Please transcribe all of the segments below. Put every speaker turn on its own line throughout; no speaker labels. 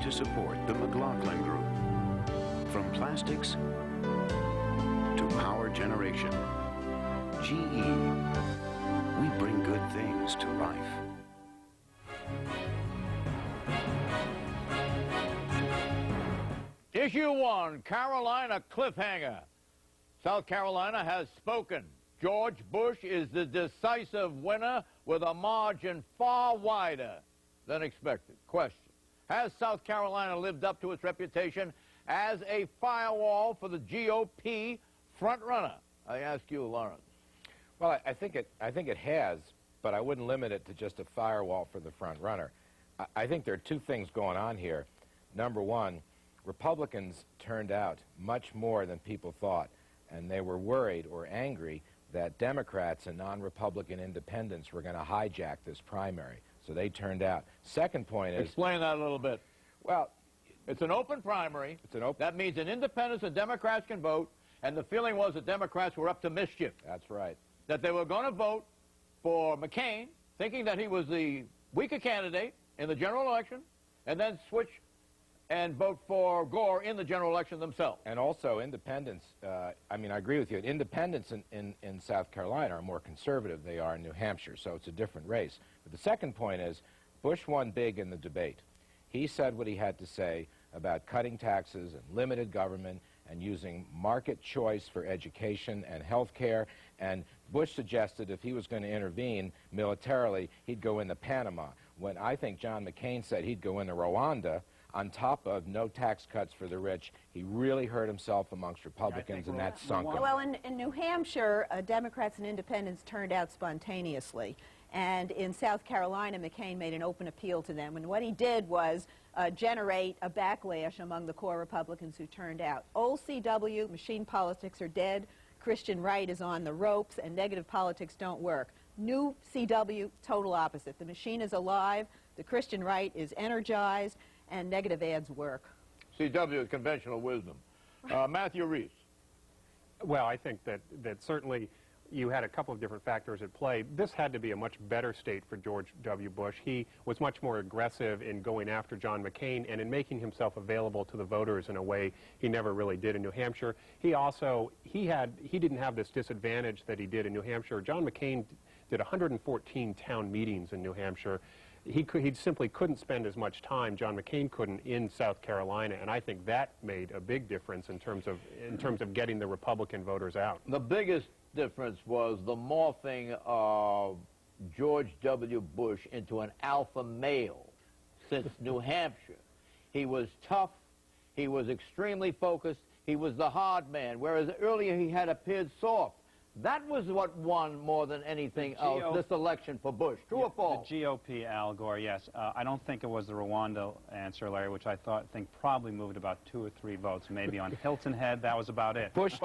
to support the McLaughlin Group. From plastics to power generation, GE, we bring good things to life.
Issue 1, Carolina cliffhanger. South Carolina has spoken. George Bush is the decisive winner with a margin far wider than expected. Question: has South Carolina lived up to its reputation as a firewall for the GOP frontrunner? I ask you, Lawrence.
Well, I think it has, but I wouldn't limit it to just a firewall for the frontrunner. I think there are two things going on here. Number one, Republicans turned out much more than people thought, and they were worried or angry that Democrats and non-Republican independents were going to hijack this primary. So they turned out. Second point is...
Explain that a little bit.
Well,
it's an open primary.
It's an open...
That means that independents and Democrats can vote, and the feeling was that Democrats were up to mischief.
That's right.
That they were going to vote for McCain, thinking that he was the weaker candidate in the general election, and then switch and vote for Gore in the general election themselves.
And also independents, I mean, I agree with you. Independents in South Carolina are more conservative than they are in New Hampshire, so it's a different race. But the second point is, Bush won big in the debate. He said what he had to say about cutting taxes and limited government and using market choice for education and health care. And Bush suggested if he was going to intervene militarily, he'd go into Panama, when I think John McCain said he'd go into Rwanda. On top of no tax cuts for the rich, he really hurt himself amongst Republicans, and that sunk him.
Well, in New Hampshire, Democrats and independents turned out spontaneously. And in South Carolina, McCain made an open appeal to them. And what he did was generate a backlash among the core Republicans who turned out. Old CW, machine politics are dead, Christian right is on the ropes, and negative politics don't work. New CW, total opposite. The machine is alive, the Christian right is energized, and negative ads work.
CW is conventional wisdom. Matthew Reese.
Well, I think that certainly you had a couple of different factors at play. This had to be a much better state for George W. Bush. He was much more aggressive in going after John McCain and in making himself available to the voters in a way he never really did in New Hampshire. He didn't have this disadvantage that he did in New Hampshire. John McCain did 114 town meetings in New Hampshire. He simply couldn't spend as much time, John McCain couldn't, in South Carolina, and I think that made a big difference in terms of getting the Republican voters out.
The biggest difference was the morphing of George W. Bush into an alpha male since New Hampshire. He was tough, he was extremely focused, he was the hard man, whereas earlier he had appeared soft. That was what won more than anything else this election for Bush. True or false?
The GOP, Al Gore, yes. I don't think it was the Rwanda answer, Larry, which I think probably moved about 2 or 3 votes, maybe on Hilton Head. That was about it.
Bush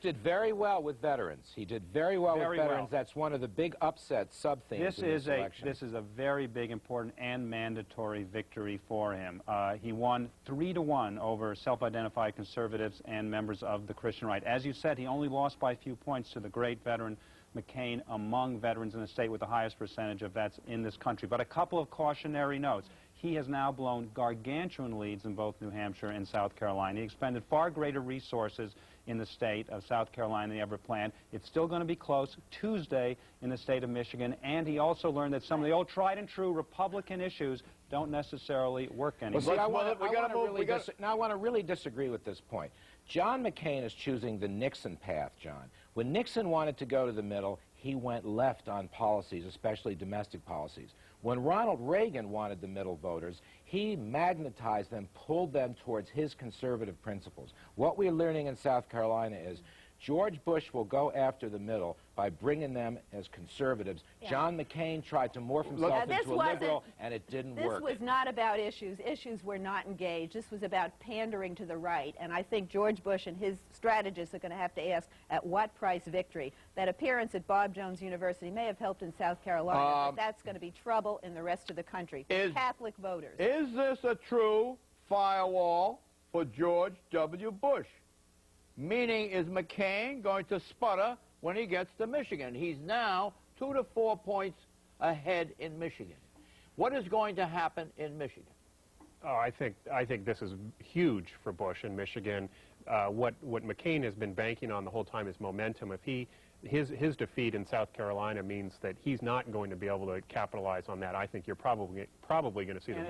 did very well with veterans. He did very well with veterans. That's one of the big upset sub-themes in this election.
This is a very big, important, and mandatory victory for him. He won 3-1 over self-identified conservatives and members of the Christian right. As you said, he only lost by a few points to the great veteran McCain among veterans in the state with the highest percentage of vets in this country. But a couple of cautionary notes. He has now blown gargantuan leads in both New Hampshire and South Carolina. He expended far greater resources in the state of South Carolina than he ever planned. It's still going to be close Tuesday in the state of Michigan. And he also learned that some of the old tried and true Republican issues don't necessarily work anymore.
Well, see, I want to really disagree with this point. John McCain is choosing the Nixon path, John. When Nixon wanted to go to the middle, he went left on policies, especially domestic policies. When Ronald Reagan wanted the middle voters, he magnetized them, pulled them towards his conservative principles. What we're learning in South Carolina is George Bush will go after the middle by bringing them as conservatives. Yeah. John McCain tried to morph himself into a liberal, and it didn't work.
This was not about issues. Issues were not engaged. This was about pandering to the right. And I think George Bush and his strategists are going to have to ask, at what price victory? That appearance at Bob Jones University may have helped in South Carolina, but that's going to be trouble in the rest of the country. Catholic voters.
Is this a true firewall for George W. Bush? Meaning, is McCain going to sputter when he gets to Michigan? He's now 2 to 4 points ahead in Michigan. What is going to happen in Michigan?
Oh, I think this is huge for Bush in Michigan. What McCain has been banking on the whole time is momentum. If his defeat in South Carolina means that he's not going to be able to capitalize on that, I think you're probably going to see the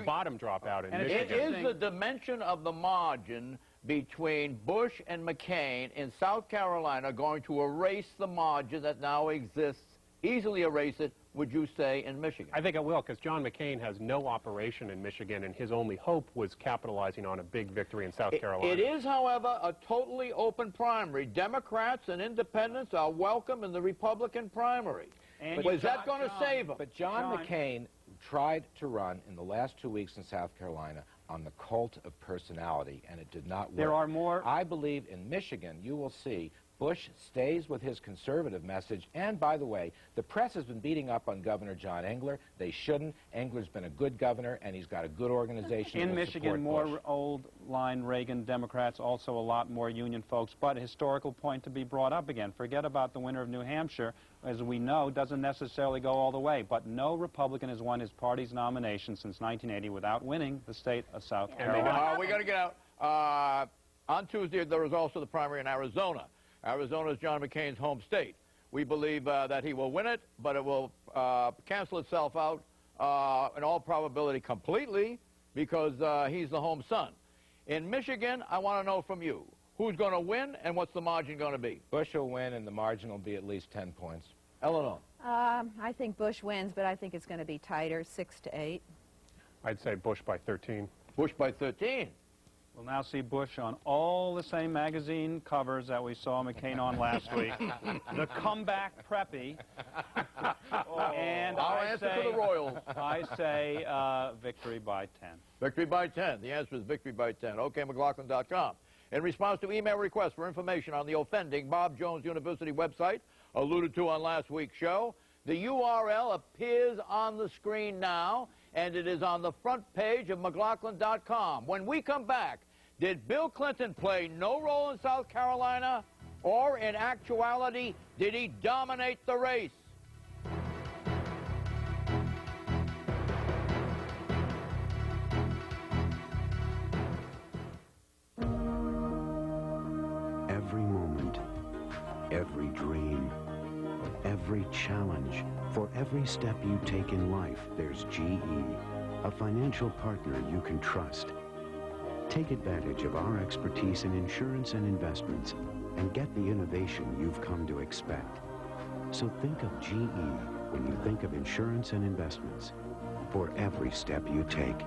bottom drop out in Michigan.
It is the dimension of the margin between Bush and McCain in South Carolina going to erase the margin that now exists, easily erase it, would you say, in Michigan?
I think it will, because John McCain has no operation in Michigan, and his only hope was capitalizing on a big victory in South Carolina.
It is, however, a totally open primary. Democrats and independents are welcome in the Republican primary. And is that going to save him?
But John McCain tried to run in the last 2 weeks in South Carolina on the cult of personality, and it did not work.
There are more.
I believe in Michigan, you will see Bush stays with his conservative message, and by the way, the press has been beating up on Governor John Engler. They shouldn't. Engler's been a good governor, and he's got a good organization.
In Michigan, more old-line Reagan Democrats, also a lot more Union folks, but a historical point to be brought up again. Forget about the winner of New Hampshire, as we know, doesn't necessarily go all the way, but no Republican has won his party's nomination since 1980 without winning the state of South Carolina.
We got to get out. On Tuesday, there was also the primary in Arizona. Arizona is John McCain's home state. We believe that he will win it, but it will cancel itself out in all probability completely because he's the home son. In Michigan, I want to know from you, who's going to win and what's the margin going to be?
Bush will win, and the margin will be at least 10 points.
Eleanor?
I think Bush wins, but I think it's going to be tighter, 6-8.
I'd say Bush by 13.
Bush by 13.
We'll now see Bush on all the same magazine covers that we saw McCain on last week. The comeback preppy. And
Our answer to the Royals.
I say victory by 10.
Victory by 10. The answer is victory by 10. OK, McLaughlin.com. In response to email requests for information on the offending Bob Jones University website, alluded to on last week's show, the URL appears on the screen now, and it is on the front page of McLaughlin.com. When we come back, did Bill Clinton play no role in South Carolina, or in actuality, did he dominate the race?
Every moment, every dream, every challenge, for every step you take in life, there's GE, a financial partner you can trust. Take advantage of our expertise in insurance and investments and get the innovation you've come to expect. So think of GE when you think of insurance and investments for every step you take.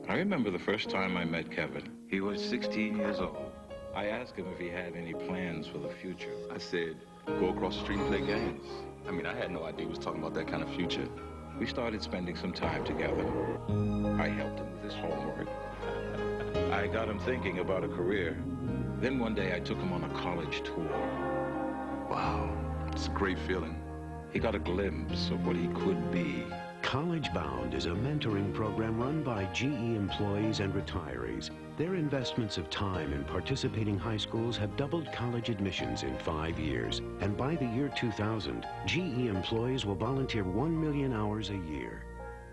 I remember the first time I met Kevin. He was 16 years old. I asked him if he had any plans for the future.
I said, go across the street and play games. I mean, I had no idea he was talking about that kind of future.
We started spending some time together. I helped him with his homework. I got him thinking about a career. Then one day I took him on a college tour.
Wow, it's a great feeling.
He got a glimpse of what he could be.
College Bound is a mentoring program run by GE employees and retirees. Their investments of time in participating high schools have doubled college admissions in 5 years. And by the year 2000, GE employees will volunteer 1 million hours a year.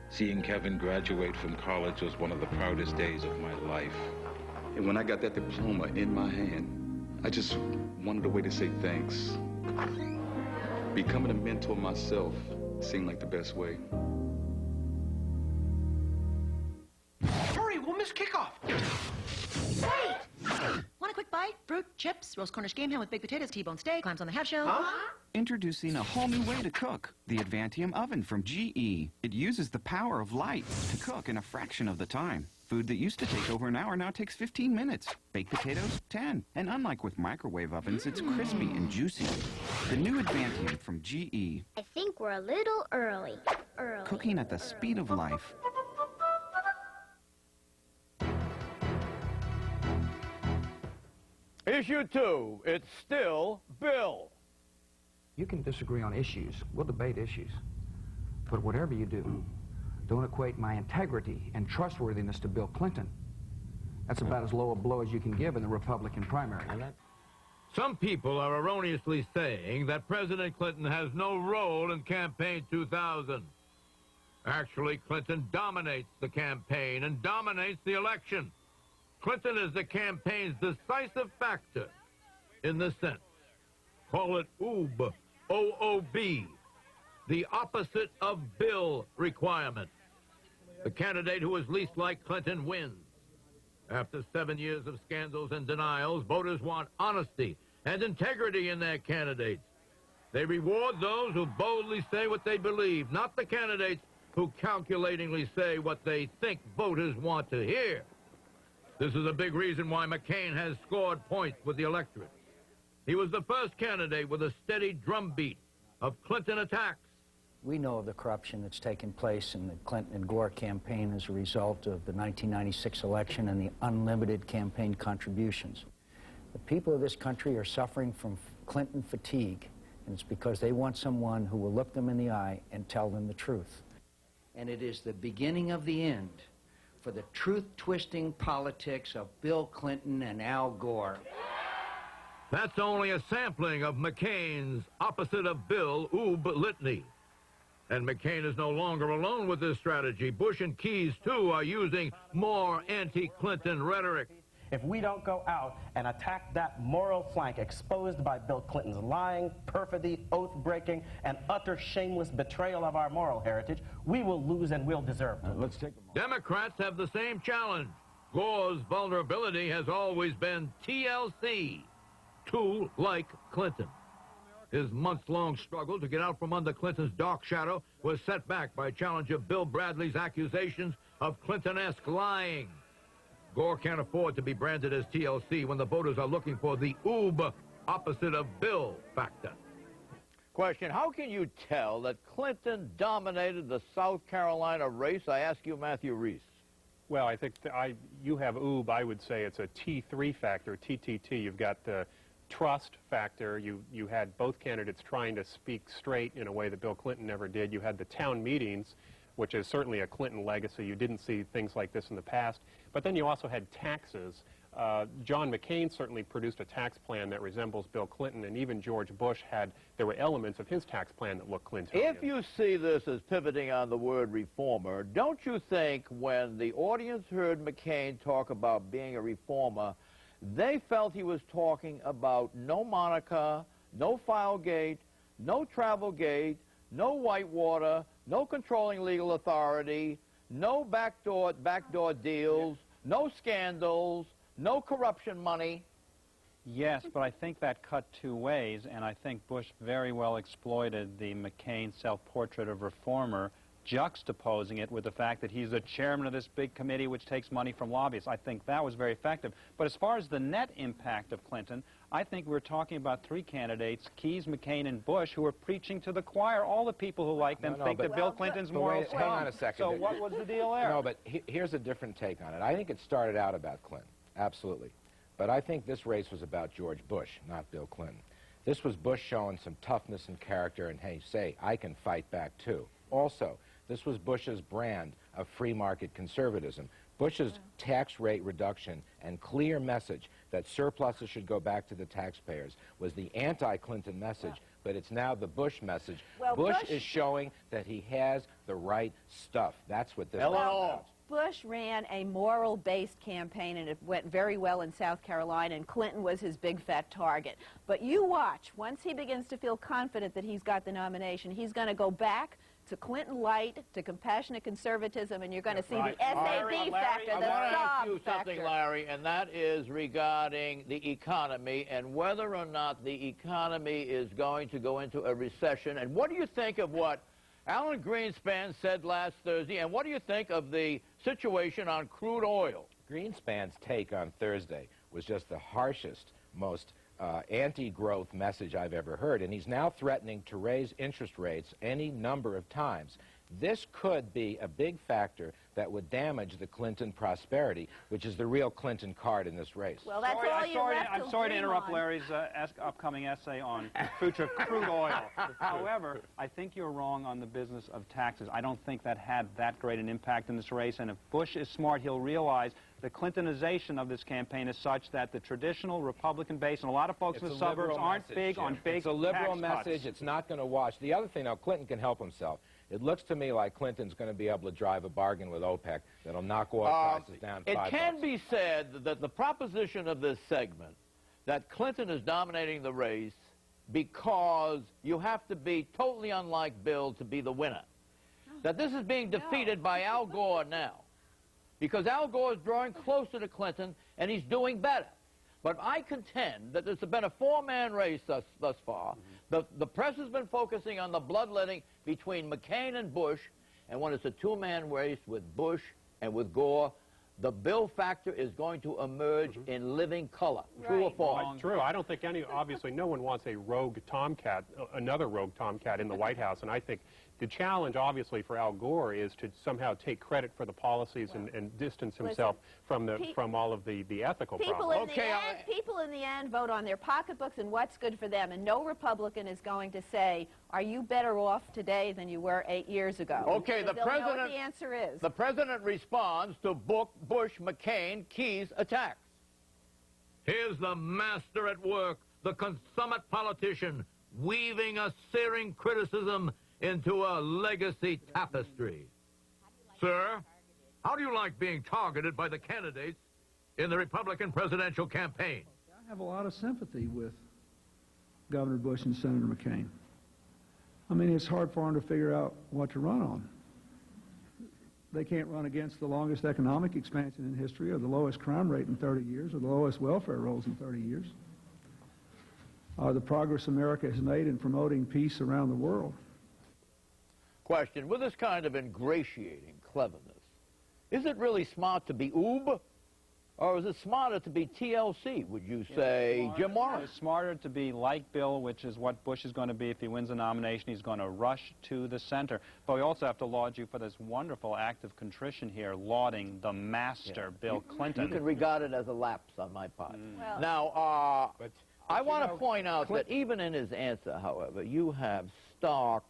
Seeing Kevin graduate from college was one of the proudest days of my life.
And when I got that diploma in my hand, I just wanted a way to say thanks. Becoming a mentor myself seemed like the best way.
Hurry, we'll miss kickoff.
Wait! Want a quick bite? Fruit, chips, roast Cornish game ham with baked potatoes, T-bone steak, clams on the half shell.
Huh?
Introducing a whole new way to cook. The Advantium oven from GE. It uses the power of light to cook in a fraction of the time. Food that used to take over an hour now takes 15 minutes. Baked potatoes, 10. And unlike with microwave ovens, it's crispy and juicy. The new Advantium from GE.
I think we're a little early.
Cooking at the speed of life.
Issue 2, it's still Bill.
You can disagree on issues. We'll debate issues. But whatever you do, don't equate my integrity and trustworthiness to Bill Clinton. That's about as low a blow as you can give in the Republican primary.
Some people are erroneously saying that President Clinton has no role in campaign 2000. Actually, Clinton dominates the campaign and dominates the election. Clinton is the campaign's decisive factor in this sense. Call it OOB, O-O-B, the opposite of Bill requirement. The candidate who is least like Clinton wins. After 7 years of scandals and denials, voters want honesty and integrity in their candidates. They reward those who boldly say what they believe, not the candidates who calculatingly say what they think voters want to hear. This is a big reason why McCain has scored points with the electorate. He was the first candidate with a steady drumbeat of Clinton attacks.
We know of the corruption that's taken place in the Clinton and Gore campaign as a result of the 1996 election and the unlimited campaign contributions. The people of this country are suffering from Clinton fatigue, and it's because they want someone who will look them in the eye and tell them the truth. And it is the beginning of the end for the truth-twisting politics of Bill Clinton and Al Gore.
That's only a sampling of McCain's opposite of Bill oob litany. And McCain is no longer alone with this strategy. Bush and Keyes, too, are using more anti-Clinton rhetoric.
If we don't go out and attack that moral flank exposed by Bill Clinton's lying, perfidy, oath-breaking, and utter shameless betrayal of our moral heritage, we will lose and we'll deserve to.
Let's take a Democrats have the same challenge. Gore's vulnerability has always been TLC, too like Clinton. His months-long struggle to get out from under Clinton's dark shadow was set back by challenger Bill Bradley's accusations of Clinton-esque lying. Gore can't afford to be branded as TLC when the voters are looking for the oob opposite of Bill factor.
Question, how can you tell that Clinton dominated the South Carolina race? I ask you, Matthew Reese.
Well, I think you have oob. I would say it's a T3 factor, TTT. You've got the trust factor. You had both candidates trying to speak straight in a way that Bill Clinton never did. You had the town meetings, which is certainly a Clinton legacy. You didn't see things like this in the past. But then you also had taxes. John McCain certainly produced a tax plan that resembles Bill Clinton, and even George Bush there were elements of his tax plan that looked Clintonian.
If you see this as pivoting on the word reformer, don't you think when the audience heard McCain talk about being a reformer, they felt he was talking about no Monica, no Filegate, no Travelgate, no Whitewater, no controlling legal authority, no backdoor deals, no scandals, no corruption money?
Yes, but I think that cut two ways, and I think Bush very well exploited the McCain self-portrait of reformer, juxtaposing it with the fact that he's the chairman of this big committee which takes money from lobbyists. I think that was very effective. But as far as the net impact of Clinton, I think we're talking about three candidates, Keyes, McCain, and Bush, who are preaching to the choir. All the people who like them think that Bill Clinton's moral strong.
Hang on a second.
So what was the deal there?
No, but here's a different take on it. I think it started out about Clinton, absolutely. But I think this race was about George Bush, not Bill Clinton. This was Bush showing some toughness and character and, hey, say, I can fight back too. Also, this was Bush's brand of free market conservatism. Bush's tax rate reduction and clear message that surpluses should go back to the taxpayers was the anti-Clinton message, but it's now the Bush message.
Well,
Bush is showing that he has the right stuff. That's what this is about.
Bush ran a moral-based campaign, and it went very well in South Carolina, and Clinton was his big, fat target. But you watch, once he begins to feel confident that he's got the nomination, he's going to go back to Clinton light, to compassionate conservatism, and you're going to see the SAB factor, the
I want to ask you
factor.
something, Larry, and that is regarding the economy and whether or not the economy is going to go into a recession. And what do you think of what Alan Greenspan said last Thursday, and what do you think of the situation on crude oil?
Greenspan's take on Thursday was just the harshest, most anti-growth message I've ever heard, and he's now threatening to raise interest rates any number of times. This could be a big factor that would damage the Clinton prosperity, which is the real Clinton card in this race.
Well, that's all you left
I'm sorry to interrupt Larry's upcoming essay on future crude oil. However, I think you're wrong on the business of taxes. I don't think that had that great an impact in this race, and if Bush is smart, he'll realize the Clintonization of this campaign is such that the traditional Republican base and a lot of folks in the suburbs aren't big on big
It's a liberal
tax
message.
cuts.
It's not going to wash. The other thing, now, Clinton can help himself. It looks to me like Clinton's going to be able to drive a bargain with OPEC that'll knock oil prices down $5.
It can be said that the proposition of this segment, that Clinton is dominating the race because you have to be totally unlike Bill to be the winner. That this is being defeated by Al Gore now. Because Al Gore is drawing closer to Clinton, and he's doing better. But I contend that there's been a four-man race thus far. The press has been focusing on the bloodletting between McCain and Bush, and when it's a two-man race with Bush and with Gore, the Bill factor is going to emerge in living color. True or false?
True. I don't think obviously no one wants a rogue tomcat, another rogue tomcat in the White House, and I think the challenge, obviously, for Al Gore is to somehow take credit for the policies and distance himself from all of the ethical problems.
People in the end vote on their pocketbooks and what's good for them, and no Republican is going to say, are you better off today than you were 8 years ago?
Okay, the
They'll know what the answer is.
The president responds to Bush, McCain, Keyes attacks.
Here's the master at work, the consummate politician, weaving a searing criticism into a legacy tapestry. Sir, how do you like being targeted by the candidates in the Republican presidential campaign?
I have a lot of sympathy with Governor Bush and Senator McCain. I mean, it's hard for them to figure out what to run on. They can't run against the longest economic expansion in history, or the lowest crime rate in 30 years, or the lowest welfare rolls in 30 years, or the progress America has made in promoting peace around the world.
Question, with this kind of ingratiating cleverness, is it really smart to be Oob, or is it smarter to be TLC, would you say, Jim Morris?
It's smarter to be like Bill, which is what Bush is going to be if he wins the nomination. He's going to rush to the center. But we also have to laud you for this wonderful act of contrition here, lauding the master, Bill Clinton.
You can regard it as a lapse on my part. Well, now, I want to point out that even in his answer, however, you have stark,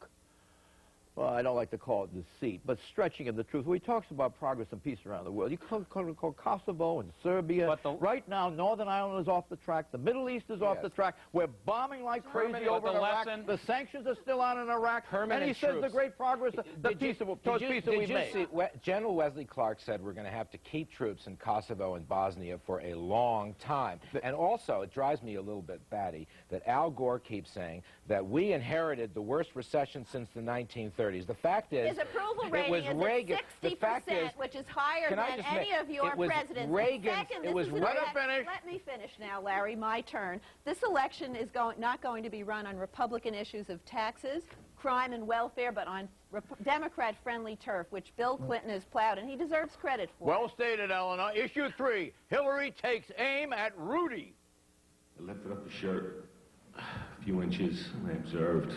well, I don't like to call it deceit, but stretching of the truth, where he talks about progress and peace around the world. You call Kosovo and Serbia. Right now, Northern Ireland is off the track. The Middle East is off the track. We're bombing like crazy over Iraq. The sanctions are still on in Iraq. And he says the great progress, the peace that we made.
General Wesley Clark said we're going to have to keep troops in Kosovo and Bosnia for a long time. And also, it drives me a little bit batty that Al Gore keeps saying that we inherited the worst recession since the 1930s. The fact is,
his approval rating
was
is
Reagan.
at 60%, which is higher than any of your presidents.
Let
me finish now, Larry, my turn. This election is not going to be run on Republican issues of taxes, crime, and welfare, but on Democrat-friendly turf, which Bill Clinton has plowed, and he deserves credit for.
Well stated, Eleanor. Issue 3, Hillary takes aim at Rudy.
I lifted up the shirt a few inches, and I observed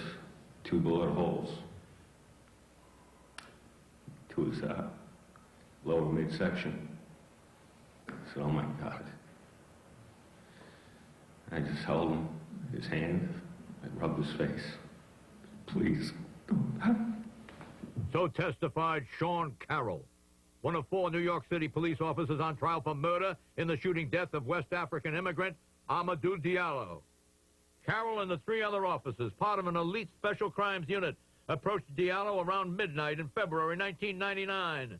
2 bullet holes. To his lower midsection. I said, oh my God. I just held him, his hand, I rubbed his face. Please, don't.
So testified Sean Carroll, one of 4 New York City police officers on trial for murder in the shooting death of West African immigrant Amadou Diallo. Carroll and the 3 other officers, part of an elite special crimes unit, approached Diallo around midnight in February 1999.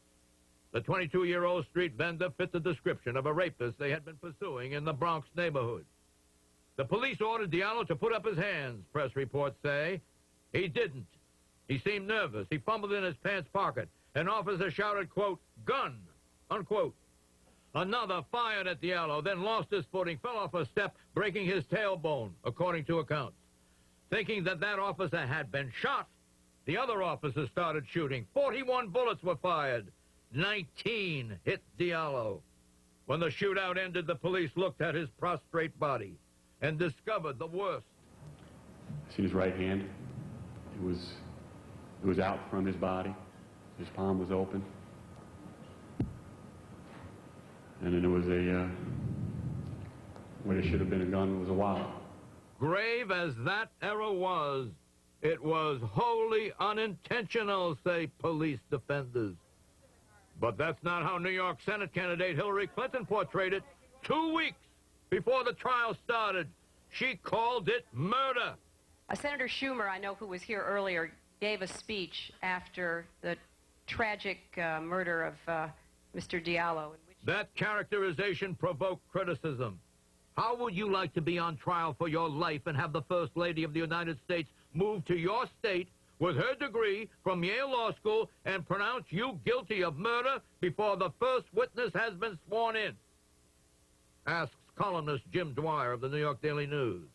The 22-year-old street vendor fit the description of a rapist they had been pursuing in the Bronx neighborhood. The police ordered Diallo to put up his hands, press reports say. He didn't. He seemed nervous. He fumbled in his pants pocket. An officer shouted, quote, gun, unquote. Another fired at Diallo, then lost his footing, fell off a step, breaking his tailbone, according to accounts. Thinking that officer had been shot, the other officers started shooting. 41 bullets were fired. 19 hit Diallo. When the shootout ended, the police looked at his prostrate body and discovered the worst.
I see his right hand. It was out from his body. His palm was open. And then there was a, where there should have been a gun was a wallet.
Grave as that error was, it was wholly unintentional, say police defenders. But that's not how New York Senate candidate Hillary Clinton portrayed it. 2 weeks before the trial started, she called it murder.
Senator Schumer, I know, who was here earlier, gave a speech after the tragic murder of Mr. Diallo.
That characterization provoked criticism. How would you like to be on trial for your life and have the First Lady of the United States move to your state with her degree from Yale Law School and pronounce you guilty of murder before the first witness has been sworn in? Asks columnist Jim Dwyer of the New York Daily News.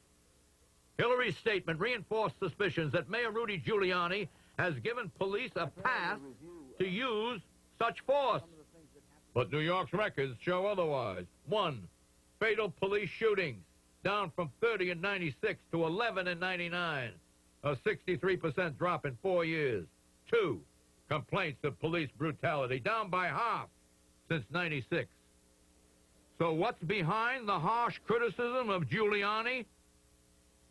Hillary's statement reinforced suspicions that Mayor Rudy Giuliani has given police a pass to use such force. But New York's records show otherwise. 1. Fatal police shootings, down from 30 in '96 to 11 in '99, a 63% drop in 4 years. 2. Complaints of police brutality, down by half since '96. So what's behind the harsh criticism of Giuliani?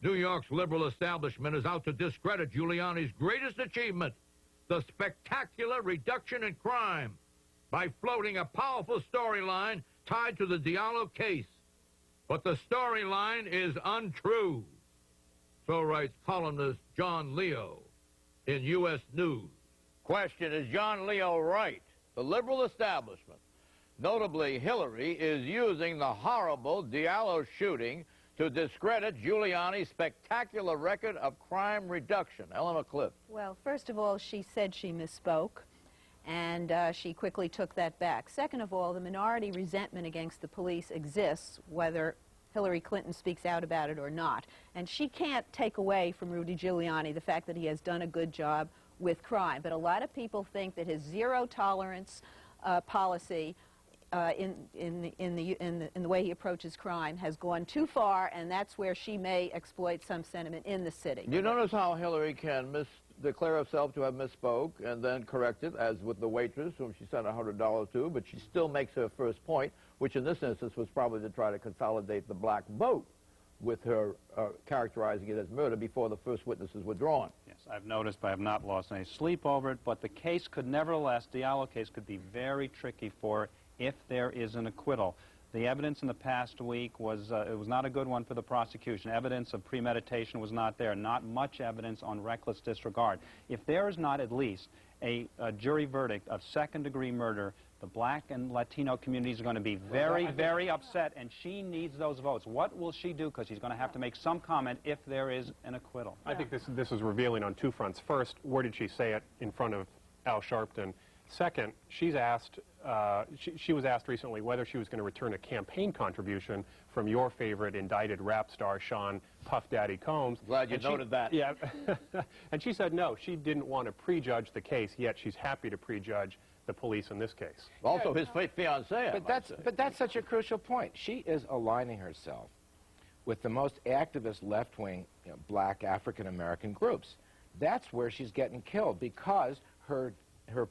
New York's liberal establishment is out to discredit Giuliani's greatest achievement, the spectacular reduction in crime, by floating a powerful storyline tied to the Diallo case. But the storyline is untrue. So writes columnist John Leo in U.S. News.
Question, is John Leo right? The liberal establishment, notably Hillary, is using the horrible Diallo shooting to discredit Giuliani's spectacular record of crime reduction. Eleanor Clift.
Well, first of all, she said she misspoke, and she quickly took that back. Second of all, the minority resentment against the police exists, whether Hillary Clinton speaks out about it or not. And she can't take away from Rudy Giuliani the fact that he has done a good job with crime. But a lot of people think that his zero-tolerance policy in the way he approaches crime has gone too far, and that's where she may exploit some sentiment in the city.
You notice how Hillary can declare herself to have misspoke and then correct it, as with the waitress whom she sent $100 to, but she still makes her first point, which in this instance was probably to try to consolidate the black vote, with her characterizing it as murder before the first witnesses were drawn.
Yes, I've noticed, but I have not lost any sleep over it, but the case could nevertheless, Diallo case could be very tricky for her if there is an acquittal. The evidence in the past week was, it was not a good one for the prosecution. Evidence of premeditation was not there. Not much evidence on reckless disregard. If there is not at least a jury verdict of second-degree murder, the black and Latino communities are going to be very, very upset, and she needs those votes. What will she do? Because she's going to have to make some comment if there is an acquittal.
I think this is revealing on two fronts. First, where did she say it in front of Al Sharpton? Second, she's asked, she was asked recently whether she was going to return a campaign contribution from your favorite indicted rap star, Sean Puff Daddy Combs.
Glad you noted that.
Yeah, and she said no, she didn't want to prejudge the case, yet she's happy to prejudge the police in this case.
Also his fiancée.
But that's such a crucial point. She is aligning herself with the most activist left-wing black African-American groups. That's where she's getting killed, because her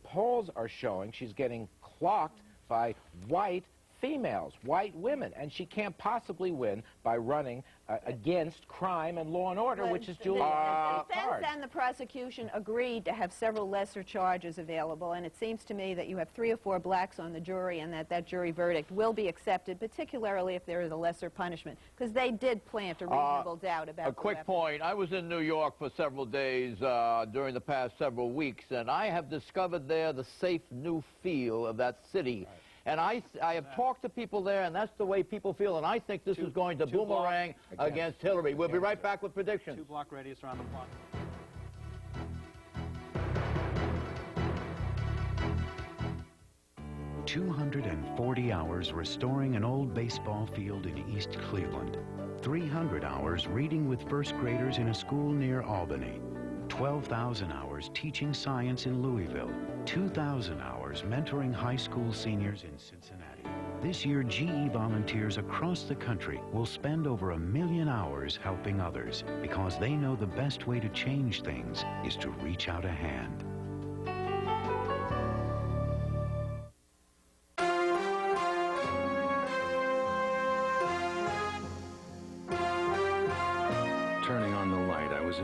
polls are showing she's getting clocked by white females, white women, and she can't possibly win by running against crime and law and order, which is Giuliani's
The defense and the prosecution agreed to have several lesser charges available, and it seems to me that you have 3 or 4 blacks on the jury, and that jury verdict will be accepted, particularly if there is a lesser punishment, because they did plant a reasonable doubt about
a quick point. I was in New York for several days during the past several weeks, and I have discovered there the safe new feel of that city. Right. And I have talked to people there, and that's the way people feel, and I think this is going to boomerang against Hillary. We'll be right back with predictions.
2-block radius around the block.
240 hours restoring an old baseball field in East Cleveland. 300 hours reading with first graders in a school near Albany. 12,000 hours teaching science in Louisville. 2,000 hours mentoring high school seniors in Cincinnati. This year, GE volunteers across the country will spend over 1 million hours helping others, because they know the best way to change things is to reach out a hand.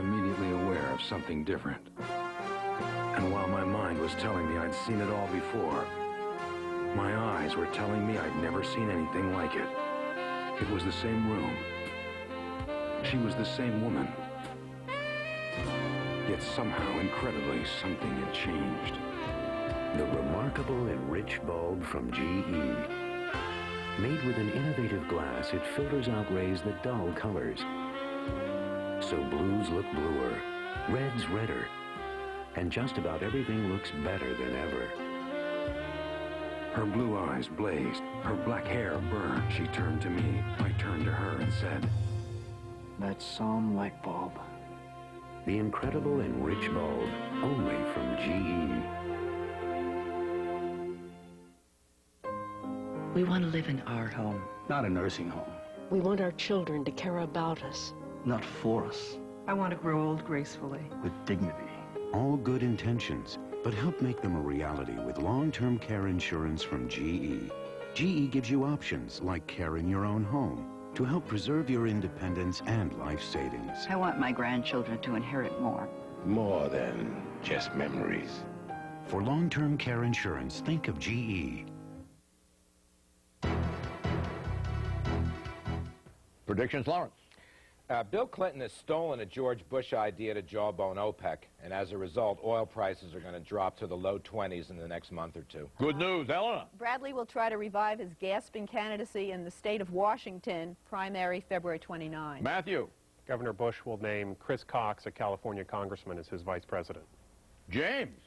immediately aware of something different. And while my mind was telling me I'd seen it all before, my eyes were telling me I'd never seen anything like it. It was the same room. She was the same woman. Yet somehow, incredibly, something had changed.
The remarkable and rich bulb from GE. Made with an innovative glass, it filters out rays that dull colors. So blues look bluer, reds redder, and just about everything looks better than ever.
Her blue eyes blazed, her black hair burned. She turned to me. I turned to her and said,
"That's some light bulb."
The incredible and rich bulb, only from GE.
We want to live in our home.
Not a nursing home.
We want our children to care about us.
Not for us.
I want to grow old gracefully.
With dignity.
All good intentions, but help make them a reality with long-term care insurance from GE. GE gives you options like care in your own home to help preserve your independence and life savings.
I want my grandchildren to inherit more.
More than just memories.
For long-term care insurance, think of GE.
Predictions, Lawrence.
Bill Clinton has stolen a George Bush idea to jawbone OPEC, and as a result, oil prices are going to drop to the low 20s in the next month or two.
Good news, Eleanor.
Bradley will try to revive his gasping candidacy in the state of Washington, primary February 29.
Matthew.
Governor Bush will name Chris Cox, a California congressman, as his vice president.
James.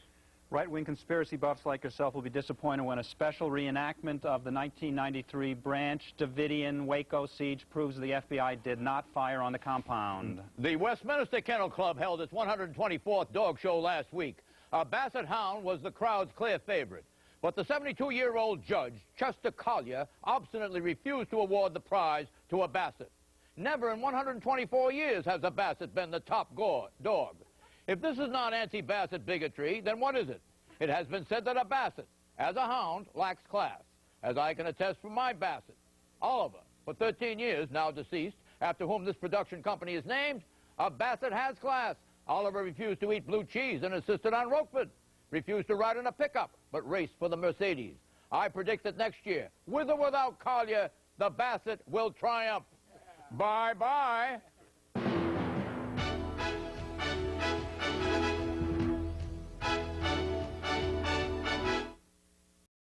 Right-wing conspiracy buffs like yourself will be disappointed when a special reenactment of the 1993 Branch Davidian Waco siege proves the FBI did not fire on the compound.
The Westminster Kennel Club held its 124th dog show last week. A Basset Hound was the crowd's clear favorite. But the 72-year-old judge, Chester Collier, obstinately refused to award the prize to a Basset. Never in 124 years has a Basset been the top dog. If this is not anti-Basset bigotry, then what is it? It has been said that a Basset, as a hound, lacks class, as I can attest from my Basset. Oliver, for 13 years, now deceased, after whom this production company is named, a Basset has class. Oliver refused to eat blue cheese and insisted on Roquefort. Refused to ride in a pickup, but raced for the Mercedes. I predict that next year, with or without Collier, the Basset will triumph. Bye-bye.